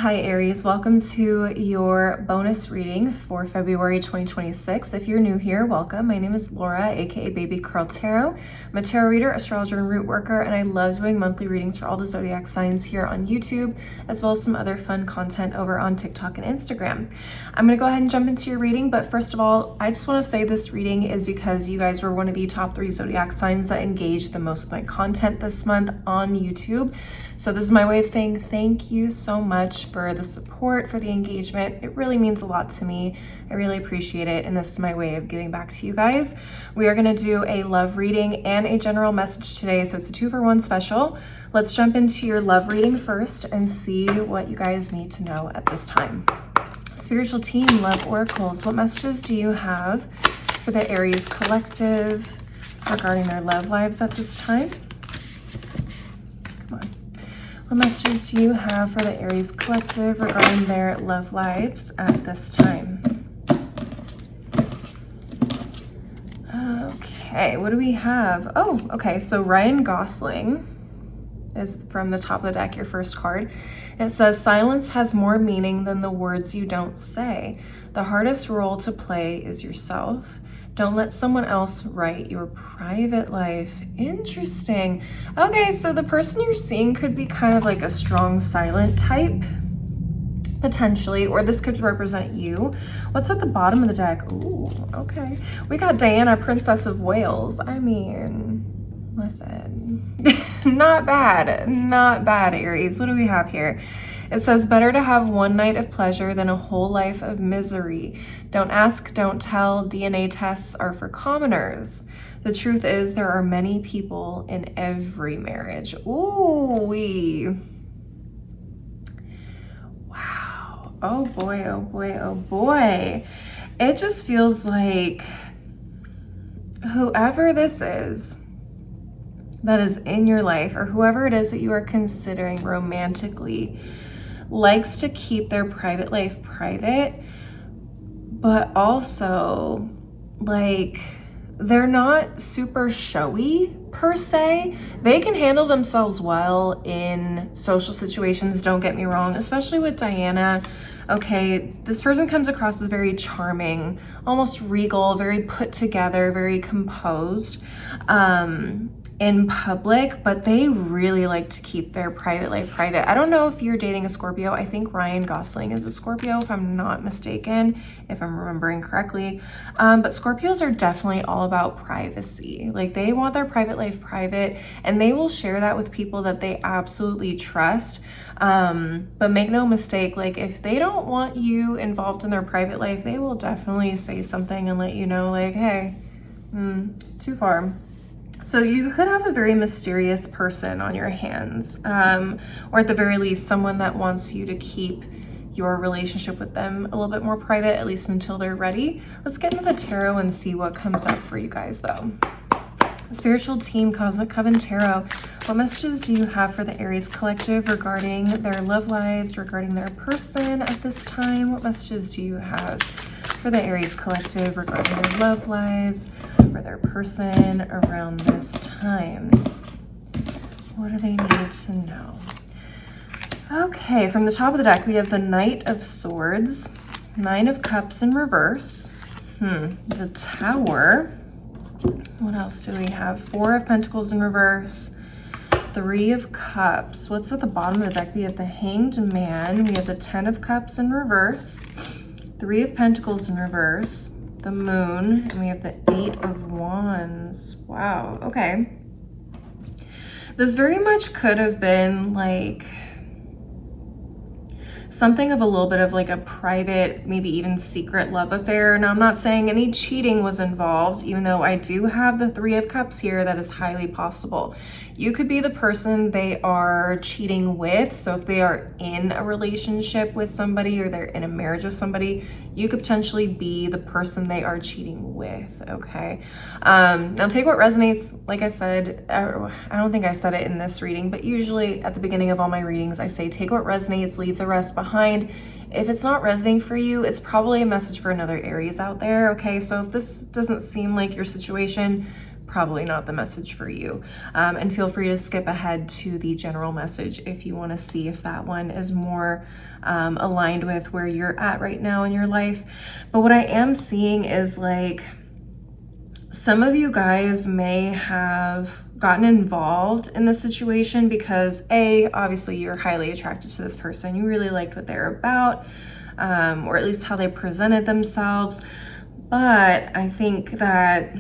Hi Aries, welcome to your bonus reading for February 2026. If you're new here, welcome. My name is Laura, aka Baby Curl Tarot. I'm a tarot reader, astrologer, and root worker, and I love doing monthly readings for all the zodiac signs here on YouTube, as well as some other fun content over on TikTok and Instagram. I'm gonna go ahead and jump into your reading, but first of all, I just wanna say this reading is because you guys were one of the top 3 zodiac signs that engaged the most with my content this month on YouTube. So this is my way of saying thank you so much for the support, for the engagement. It really means a lot to me. I really appreciate it, and this is my way of giving back to you guys. We are gonna do a love reading and a general message today, so it's a 2-for-1 special. Let's jump into your love reading first and see what you guys need to know at this time. Spiritual team, love oracles, what messages do you have for the Aries collective regarding their love lives at this time? Come on. What messages do you have for the Aries collective regarding their love lives at this time? Okay, what do we have? Oh, okay, so Ryan Gosling is from the top of the deck, your first card. It says, silence has more meaning than the words you don't say. The hardest role to play is yourself. Don't let someone else write your private life. Interesting. Okay, so the person you're seeing could be kind of like a strong silent type, potentially, or this could represent you. What's at the bottom of the deck? Ooh, okay. We got Diana, Princess of Wales. I mean, listen, not bad, Aries. What do we have here? It says, better to have one night of pleasure than a whole life of misery. Don't ask, don't tell. DNA tests are for commoners. The truth is there are many people in every marriage. Ooh-wee. Wow. Oh boy, oh boy, oh boy. It just feels like whoever this is that is in your life, or whoever it is that you are considering romantically, likes to keep their private life private, but also like they're not super showy per se. They can handle themselves well in social situations, don't get me wrong, especially with Diana. Okay, this person comes across as very charming, almost regal, very put together, very composed in public, but they really like to keep their private life private. I don't know if you're dating a Scorpio. I think Ryan Gosling is a Scorpio, if I'm not mistaken, if I'm remembering correctly. But Scorpios are definitely all about privacy. Like, they want their private life private, and they will share that with people that they absolutely trust. But make no mistake, like, if they don't want you involved in their private life, they will definitely say something and let you know, like, hey, too far. So you could have a very mysterious person on your hands, or at the very least, someone that wants you to keep your relationship with them a little bit more private, at least until they're ready. Let's get into the tarot and see what comes up for you guys, though. Spiritual team, Cosmic Coven Tarot, what messages do you have for the Aries collective regarding their love lives, regarding their person at this time? What messages do you have for the Aries collective regarding their love lives, for their person around this time? What do they need to know? Okay, from the top of the deck, we have the Knight of Swords, 9 of Cups in reverse, the Tower. What else do we have? 4 of Pentacles in reverse, 3 of Cups. What's at the bottom of the deck? We have the Hanged Man, we have the 10 of Cups in reverse, 3 of Pentacles in reverse, the Moon, and we have the 8 of Wands. Wow, okay. This very much could have been like something of a little bit of like a private, maybe even secret love affair. Now, I'm not saying any cheating was involved, even though I do have the 3 of Cups here. That is highly possible. You could be the person they are cheating with. So if they are in a relationship with somebody, or they're in a marriage with somebody, you could potentially be the person they are cheating with, okay? Now take what resonates. Like I said, I don't think I said it in this reading, but usually at the beginning of all my readings, I say take what resonates, leave the rest behind. If it's not resonating for you, it's probably a message for another Aries out there, okay? So if this doesn't seem like your situation, probably not the message for you. And feel free to skip ahead to the general message if you want to see if that one is more aligned with where you're at right now in your life. But what I am seeing is like, some of you guys may have gotten involved in this situation because obviously you're highly attracted to this person. You really liked what they're about, or at least how they presented themselves. But I think that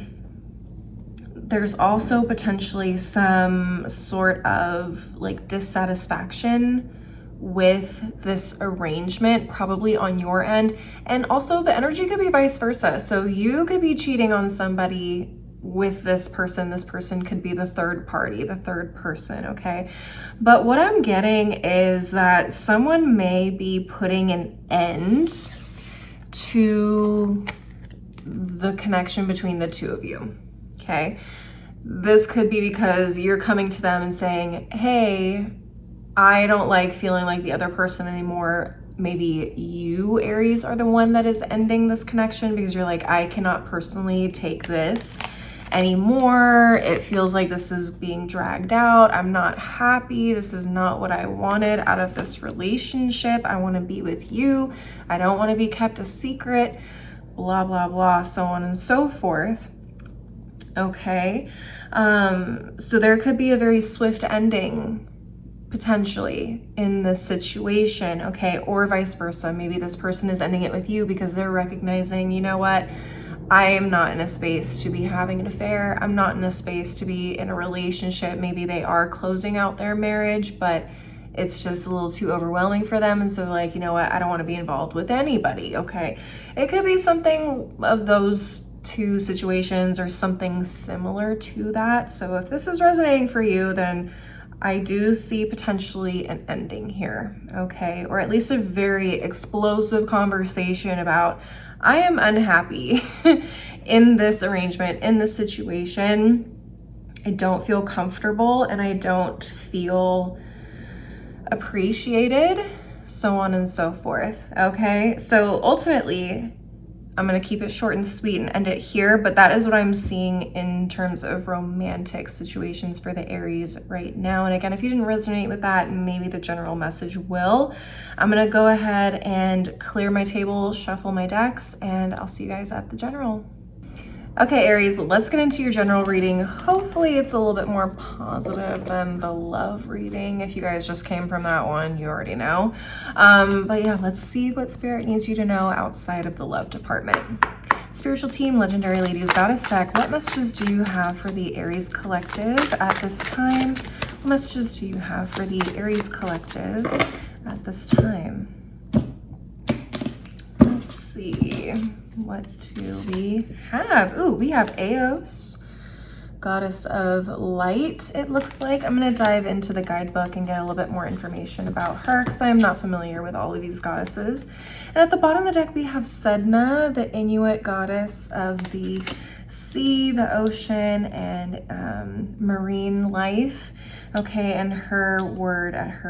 there's also potentially some sort of like dissatisfaction with this arrangement, probably on your end. And also the energy could be vice versa. So you could be cheating on somebody with this person. This person could be the third party, the third person, okay? But what I'm getting is that someone may be putting an end to the connection between the two of you, okay? This could be because you're coming to them and saying, hey, I don't like feeling like the other person anymore. Maybe you, Aries, are the one that is ending this connection because you're like, I cannot personally take this anymore. It feels like this is being dragged out. I'm not happy. This is not what I wanted out of this relationship. I want to be with you. I don't want to be kept a secret, blah, blah, blah, so on and so forth. Okay. So there could be a very swift ending potentially in this situation, okay? Or vice versa. Maybe this person is ending it with you because they're recognizing, you know what? I am not in a space to be having an affair. I'm not in a space to be in a relationship. Maybe they are closing out their marriage, but it's just a little too overwhelming for them. And so like, you know what? I don't want to be involved with anybody, okay? It could be something of those two situations or something similar to that. So if this is resonating for you, then I do see potentially an ending here, okay? Or at least a very explosive conversation about, I am unhappy in this arrangement, in this situation. I don't feel comfortable and I don't feel appreciated, so on and so forth, okay? So ultimately, I'm going to keep it short and sweet and end it here, but that is what I'm seeing in terms of romantic situations for the Aries right now. And again, if you didn't resonate with that, maybe the general message will. I'm going to go ahead and clear my table, shuffle my decks, and I'll see you guys at the general. Okay, Aries, let's get into your general reading. Hopefully it's a little bit more positive than the love reading. If you guys just came from that one, you already know. But yeah, let's see what Spirit needs you to know outside of the love department. Spiritual team, Legendary Ladies, Goddess deck, what messages do you have for the Aries collective at this time? What messages do you have for the Aries collective at this time? Let's see. What do we have? Ooh, we have Eos, Goddess of Light, it looks like. I'm going to dive into the guidebook and get a little bit more information about her because I am not familiar with all of these goddesses. And at the bottom of the deck, we have Sedna, the Inuit goddess of the sea, the ocean, and marine life. Okay, and her word at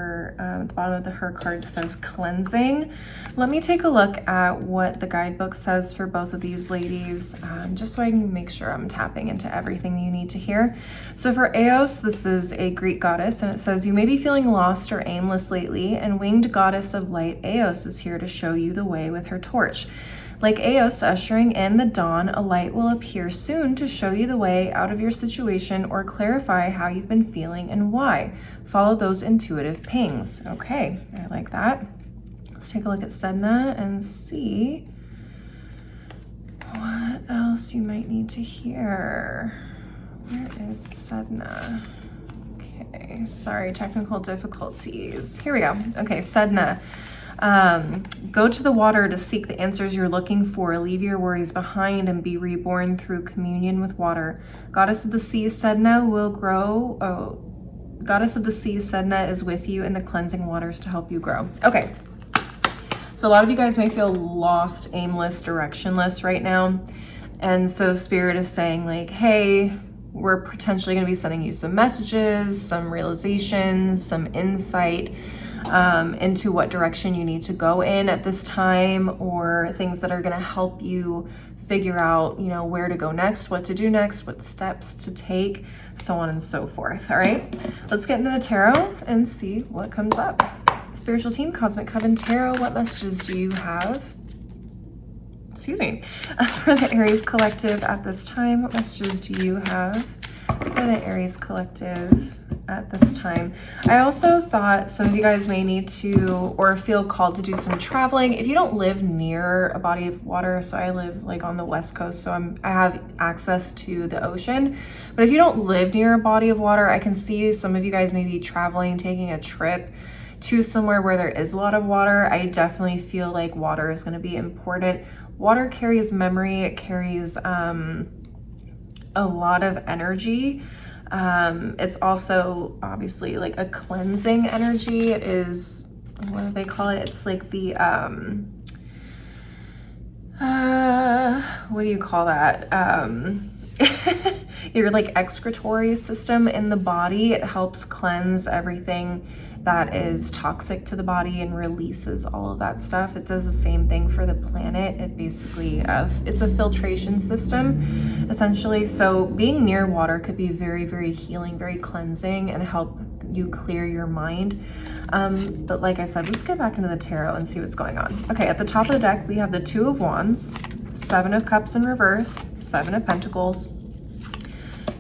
the bottom of her card says cleansing. Let me take a look at what the guidebook says for both of these ladies, just so I can make sure I'm tapping into everything you need to hear. So for Eos, this is a Greek goddess, and it says, you may be feeling lost or aimless lately, and winged goddess of light Eos is here to show you the way with her torch. Like Eos ushering in the dawn, a light will appear soon to show you the way out of your situation or clarify how you've been feeling and why. Follow those intuitive pings. Okay, I like that. Let's take a look at Sedna and see what else you might need to hear. Where is Sedna? Okay, sorry, technical difficulties. Here we go. Okay, Sedna. Go to the water to seek the answers you're looking for. Leave your worries behind and be reborn through communion with water. Goddess of the sea, Sedna will grow. Goddess of the sea, Sedna is with you in the cleansing waters to help you grow. Okay. So a lot of you guys may feel lost, aimless, directionless right now. And so Spirit is saying like, hey, we're potentially going to be sending you some messages, some realizations, some insight into what direction you need to go in at this time, or things that are going to help you figure out, you know, where to go next, what to do next, what steps to take, so on and so forth. All right, let's get into the tarot and see what comes up. Spiritual team, Cosmic Coven Tarot, what messages do you have? Excuse me. For the Aries collective at this time, what messages do you have for the Aries collective at this time? I also thought some of you guys may need to or feel called to do some traveling. If you don't live near a body of water, so I live like on the West Coast, so I have access to the ocean. But if you don't live near a body of water, I can see some of you guys may be traveling, taking a trip to somewhere where there is a lot of water. I definitely feel like water is going to be important. Water carries memory. It carries a lot of energy. It's also obviously like a cleansing energy. It is, what do they call it? It's like the, what do you call that? Your like excretory system in the body. It helps cleanse everything that is toxic to the body and releases all of that stuff. It does the same thing for the planet. It basically, it's a filtration system, essentially. So being near water could be very, very healing, very cleansing, and help you clear your mind. But like I said, let's get back into the tarot and see what's going on. Okay, at the top of the deck, we have the Two of Wands, Seven of Cups in reverse, Seven of Pentacles,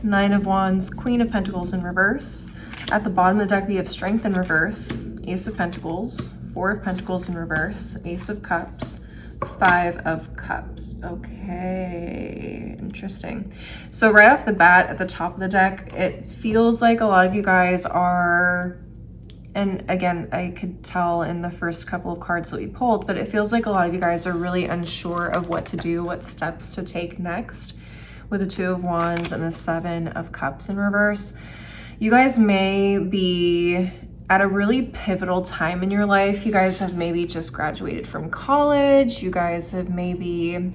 Nine of Wands, Queen of Pentacles in reverse. At the bottom of the deck, we have Strength in reverse, Ace of Pentacles, Four of Pentacles in reverse, Ace of Cups, Five of Cups. Okay, interesting. So right off the bat, at the top of the deck, it feels like a lot of you guys are, and again, I could tell in the first couple of cards that we pulled, but it feels like a lot of you guys are really unsure of what to do, what steps to take next with the Two of Wands and the Seven of Cups in reverse. You guys may be at a really pivotal time in your life. You guys have maybe just graduated from college. You guys have maybe,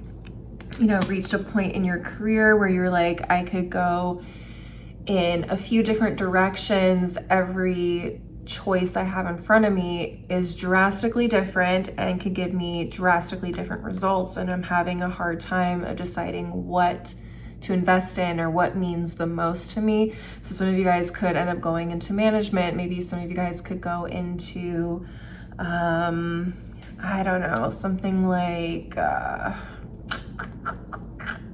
you know, reached a point in your career where you're like, I could go in a few different directions. Every choice I have in front of me is drastically different and could give me drastically different results. And I'm having a hard time of deciding what to invest in or what means the most to me. So some of you guys could end up going into management. Maybe some of you guys could go into, I don't know, something like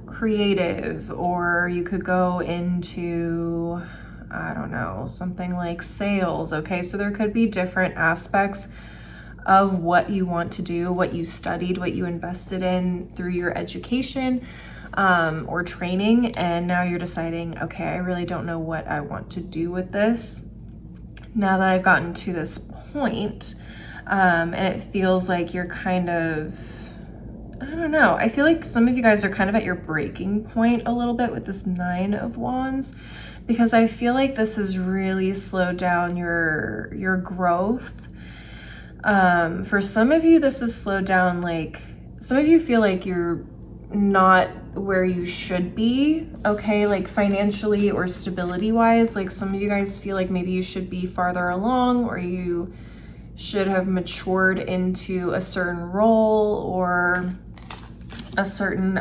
creative, or you could go into, I don't know, something like sales. Okay, so there could be different aspects of what you want to do, what you studied, what you invested in through your education or training, and now you're deciding, okay, I really don't know what I want to do with this now that I've gotten to this point. And it feels like you're kind of, I don't know, I feel like some of you guys are kind of at your breaking point a little bit with this Nine of Wands, because I feel like this has really slowed down your growth. For some of you, this has slowed down, like some of you feel like you're not where you should be, okay, like financially or stability wise. Like some of you guys feel like maybe you should be farther along, or you should have matured into a certain role or a certain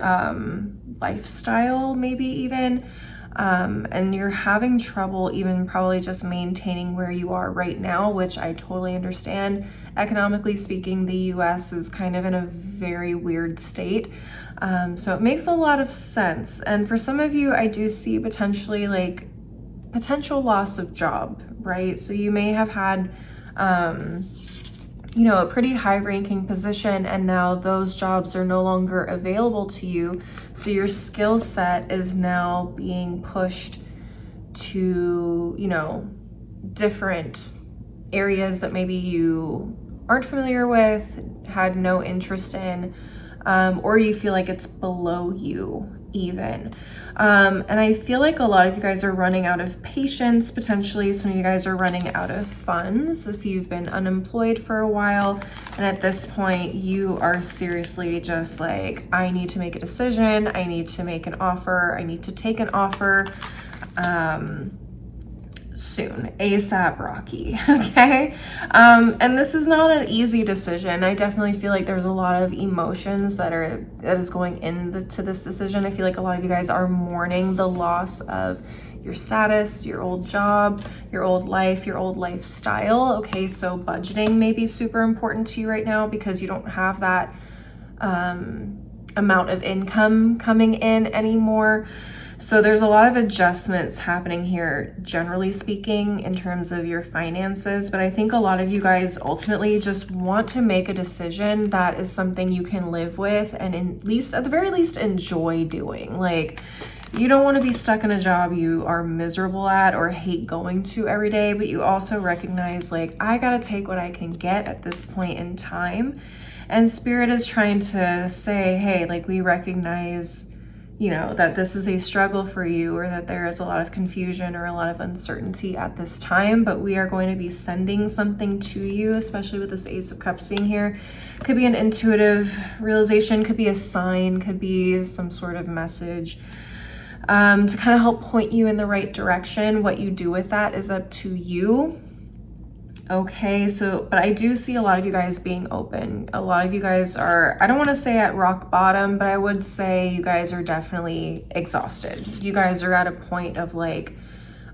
lifestyle, maybe even, and you're having trouble even probably just maintaining where you are right now, which I totally understand. Economically speaking, the US is kind of in a very weird state. So it makes a lot of sense. And for some of you, I do see potentially like potential loss of job, right? So you may have had, you know, a pretty high ranking position, and now those jobs are no longer available to you. So your skill set is now being pushed to, you know, different areas that maybe you aren't familiar with, had no interest in, or you feel like it's below you even. And I feel like a lot of you guys are running out of patience. Potentially some of you guys are running out of funds if you've been unemployed for a while. And at this point, you are seriously just like, I need to make a decision. I need to make an offer. I need to take an offer. soon, ASAP Rocky, okay? And this is not an easy decision. I definitely feel like there's a lot of emotions that is going into this decision. I feel like a lot of you guys are mourning the loss of your status, your old job, your old life, your old lifestyle, okay? So budgeting may be super important to you right now because you don't have that amount of income coming in anymore. So there's a lot of adjustments happening here, generally speaking, in terms of your finances. But I think a lot of you guys ultimately just want to make a decision that is something you can live with and at the very least, enjoy doing. Like, you don't want to be stuck in a job you are miserable at or hate going to every day, but you also recognize, like, I got to take what I can get at this point in time. And Spirit is trying to say, hey, like, we recognize, you know, that this is a struggle for you, or that there is a lot of confusion or a lot of uncertainty at this time, but we are going to be sending something to you, especially with this Ace of Cups being here. Could be an intuitive realization, could be a sign, could be some sort of message to kind of help point you in the right direction. What you do with that is up to you. Okay, so, but I do see a lot of you guys being open. A lot of you guys are, I don't want to say at rock bottom, but I would say you guys are definitely exhausted. You guys are at a point of like,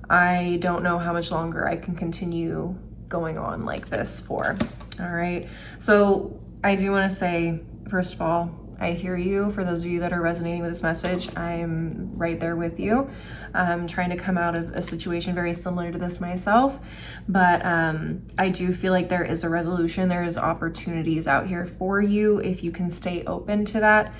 I don't know how much longer I can continue going on like this for. All right, so I do want to say, first of all, I hear you. For those of you that are resonating with this message, I'm right there with you. I'm trying to come out of a situation very similar to this myself, but I do feel like there is a resolution. There is opportunities out here for you if you can stay open to that.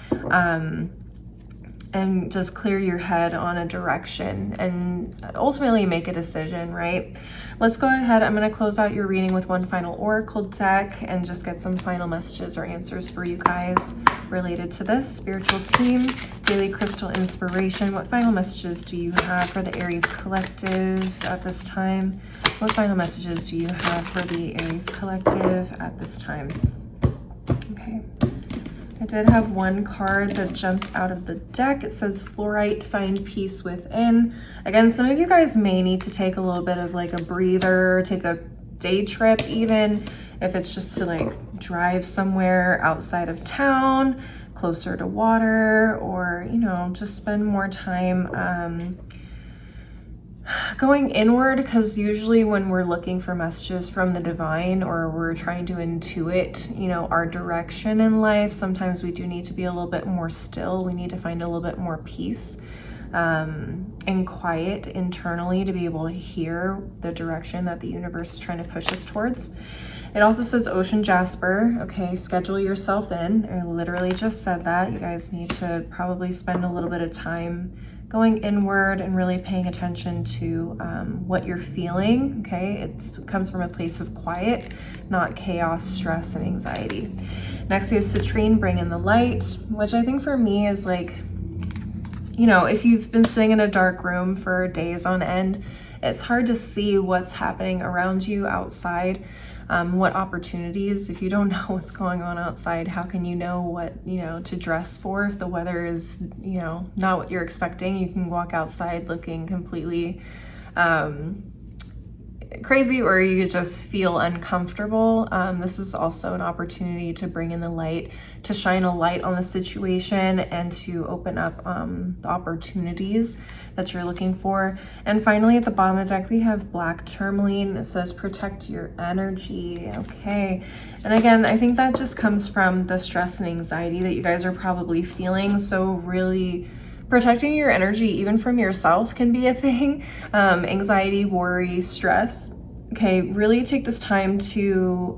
And just clear your head on a direction and ultimately make a decision, right? Let's go ahead. I'm going to close out your reading with one final oracle deck and just get some final messages or answers for you guys related to this. Spiritual team, daily crystal inspiration. What final messages do you have for the Aries collective at this time? What final messages do you have for the Aries collective at this time? Okay. I did have one card that jumped out of the deck. It says fluorite, find peace within. Again, some of you guys may need to take a little bit of like a breather, take a day trip even, if it's just to like drive somewhere outside of town, closer to water, or, you know, just spend more time going inward, because usually when we're looking for messages from the divine or we're trying to intuit, you know, our direction in life, sometimes we do need to be a little bit more still. We need to find a little bit more peace and quiet internally to be able to hear the direction that the universe is trying to push us towards. It also says ocean jasper. Okay, schedule yourself in. I literally just said that. You guys need to probably spend a little bit of time going inward and really paying attention to what you're feeling, okay? It comes from a place of quiet, not chaos, stress, and anxiety. Next, we have citrine, bring in the light, which I think for me is like, you know, if you've been sitting in a dark room for days on end, it's hard to see what's happening around you outside. What opportunities, if you don't know what's going on outside, how can you know what, you know, to dress for? If the weather is, you know, not what you're expecting, you can walk outside looking completely crazy, or you just feel uncomfortable. This is also an opportunity to bring in the light, to shine a light on the situation and to open up the opportunities that you're looking for. And finally, at the bottom of the deck, we have black tourmaline. It says protect your energy. Okay. And again, I think that just comes from the stress and anxiety that you guys are probably feeling. So really protecting your energy, even from yourself, can be a thing. Anxiety, worry, stress. Okay, really take this time to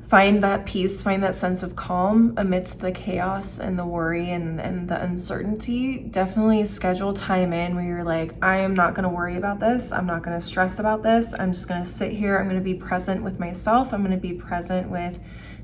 find that peace, find that sense of calm amidst the chaos and the worry and the uncertainty. Definitely schedule time in where you're like, I am not going to worry about this. I'm not going to stress about this. I'm just going to sit here. I'm going to be present with myself. I'm going to be present with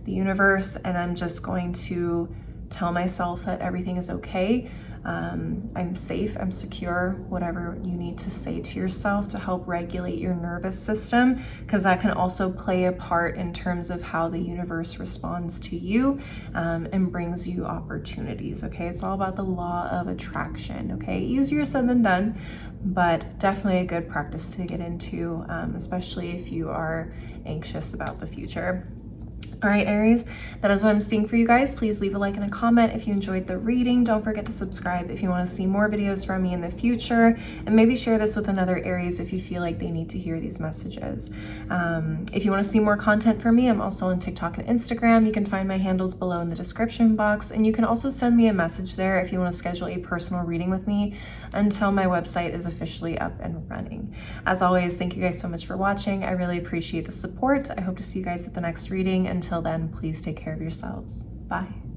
the universe, and I'm just going to tell myself that everything is okay. I'm safe, I'm secure, whatever you need to say to yourself to help regulate your nervous system, because that can also play a part in terms of how the universe responds to you and brings you opportunities, okay? It's all about the law of attraction, okay? Easier said than done, but definitely a good practice to get into, especially if you are anxious about the future. All right, Aries, that is what I'm seeing for you guys. Please leave a like and a comment if you enjoyed the reading. Don't forget to subscribe if you want to see more videos from me in the future, and maybe share this with another Aries if you feel like they need to hear these messages. If you want to see more content from me, I'm also on TikTok and Instagram. You can find my handles below in the description box, and you can also send me a message there if you want to schedule a personal reading with me until my website is officially up and running. As always, thank you guys so much for watching. I really appreciate the support. I hope to see you guys at the next reading. Until then, please take care of yourselves. Bye.